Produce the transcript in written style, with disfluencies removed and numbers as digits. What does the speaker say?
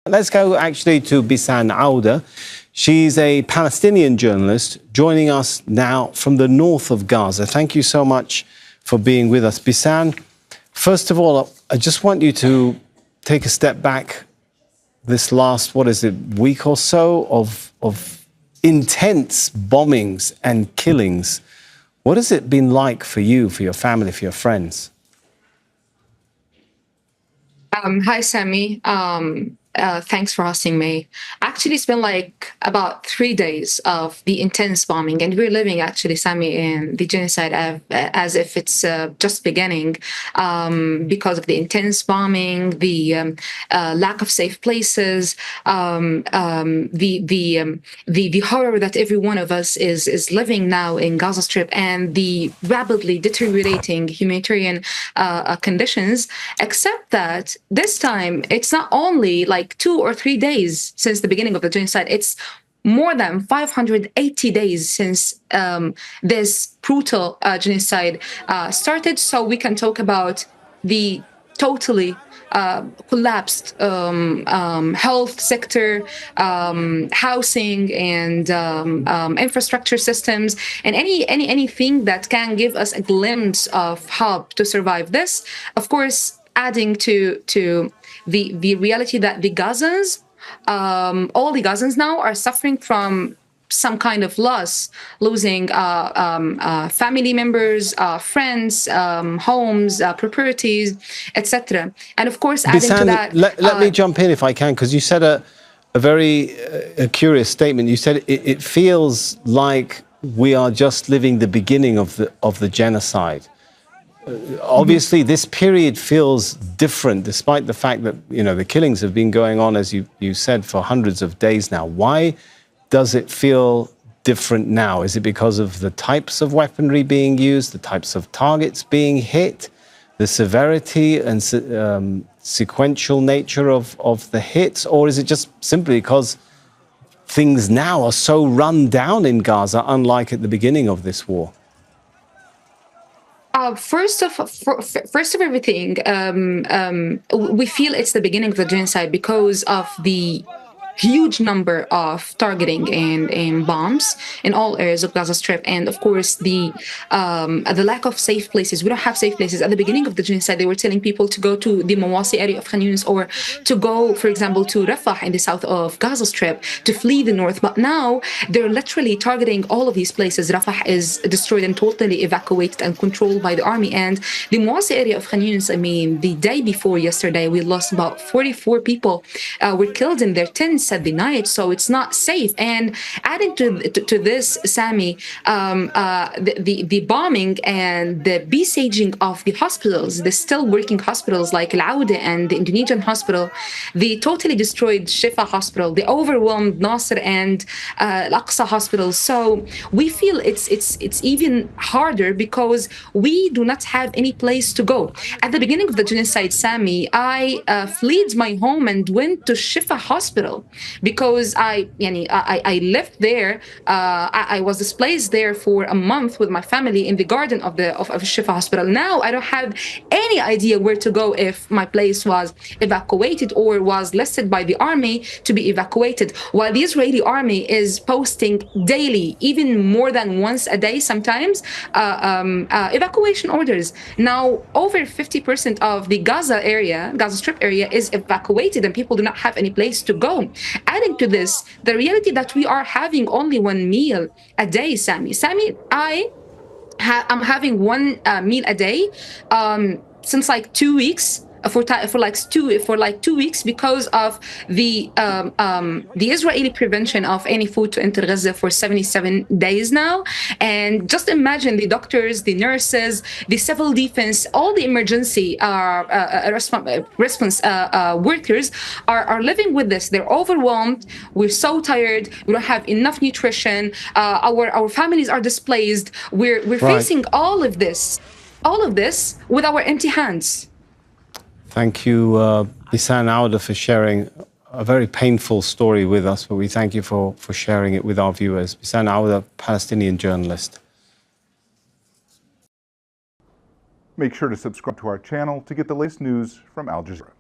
Let's go actually to Bisan Owda. She's a Palestinian journalist joining us now from the north of Gaza. Thank you so much for being with us. Bisan, first of all, I just want you to take a step back this last, week or so of intense bombings and killings. What has it been like for you, for your family, for your friends? Hi, Sammy. Thanks for hosting me. Actually, it's been like about 3 days of the intense bombing, and we're living actually, Sammy, in the genocide as if it's just beginning, because of the intense bombing, the lack of safe places, the horror that every one of us is living now in Gaza Strip, and the rapidly deteriorating humanitarian conditions. Except that this time, it's not only like 2 or 3 days since the beginning of the genocide. It's more than 580 days since this brutal genocide started. So we can talk about the totally collapsed health sector, housing, and infrastructure systems, and anything that can give us a glimpse of hope to survive this. Of course, adding to the reality that the Gazans, all the Gazans now are suffering from some kind of loss, losing family members, friends, homes, properties, etc. And of course, adding Bisan, to that, let me jump in if I can, because you said a very curious statement. You said it feels like we are just living the beginning of the genocide. Obviously, this period feels different, despite the fact that, you know, the killings have been going on, as you said, for hundreds of days now. Why does it feel different now? Is it because of the types of weaponry being used, the types of targets being hit, the severity and sequential nature of the hits? Or is it just simply because things now are so run down in Gaza, unlike at the beginning of this war? First of everything, we feel it's the beginning of the genocide because of the huge number of targeting and bombs in all areas of Gaza Strip, and of course the lack of safe places. We don't have safe places. At the beginning of the genocide, they were telling people to go to the Mawasi area of Khan Yunis, or to go, for example, to Rafah in the south of Gaza Strip, to flee the north. But now they're literally targeting all of these places. Rafah is destroyed and totally evacuated and controlled by the army. And the Mawasi area of Khan Yunis, I mean, the day before yesterday, we lost about 44 people were killed in their tents at the night, so it's not safe. And adding to this, Sammy, the bombing and the besieging of the hospitals, the still working hospitals like al-Owda and the Indonesian hospital, the totally destroyed Shifa hospital, the overwhelmed Nasser and al-Aqsa hospitals. So we feel it's even harder because we do not have any place to go. At the beginning of the genocide, Sammy, I fled my home and went to Shifa hospital because I lived there. I was displaced there for a month with my family in the garden of Shifa hospital. Now I don't have any idea where to go if my place was evacuated or was listed by the army to be evacuated, while the Israeli army is posting daily, even more than once a day sometimes, evacuation orders. Now over 50% of the Gaza Strip area is evacuated, and people do not have any place to go. Adding to this, the reality that we are having only one meal a day, Sammy. I'm having one meal a day since like 2 weeks. For 2 weeks, because of the Israeli prevention of any food to enter Gaza for 77 days now. And just imagine the doctors, the nurses, the civil defense, all the emergency response workers are living with this. They're overwhelmed. We're so tired. We don't have enough nutrition. Our families are displaced. We're facing all of this with our empty hands. Thank you, Bisan Owda, for sharing a very painful story with us, but we thank you for sharing it with our viewers. Bisan Owda, Palestinian journalist. Make sure to subscribe to our channel to get the latest news from Al Jazeera.